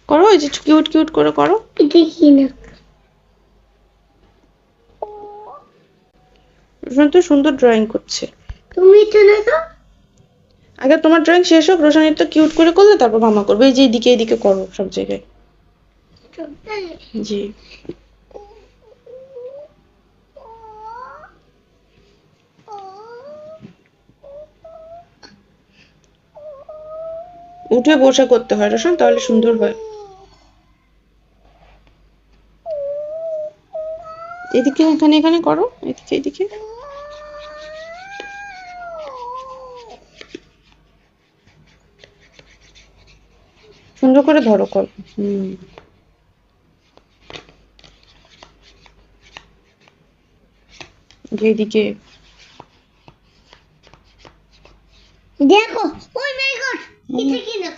করো, এই যে কিউট কিউট করে করো। দেখি না, রোশন তো সুন্দর ড্রয়িং করছে। তুমি তো দেখো। আগে তোমার ড্রয়িং শেষ হোক, রোশানের তো কিউট করে করলে তারপর মামা করবে। এই যে এইদিকে এইদিকে করো সব জায়গায়। জি। উঠে বসে করতে হয় রোশন, তাহলে সুন্দর হয়। এদিকে এখানে এখানে করো, এদিকে এদিকে। সুন্দর করে ধরো কল। যেদিকে দেখো, ওই মাই গড, এটা কি না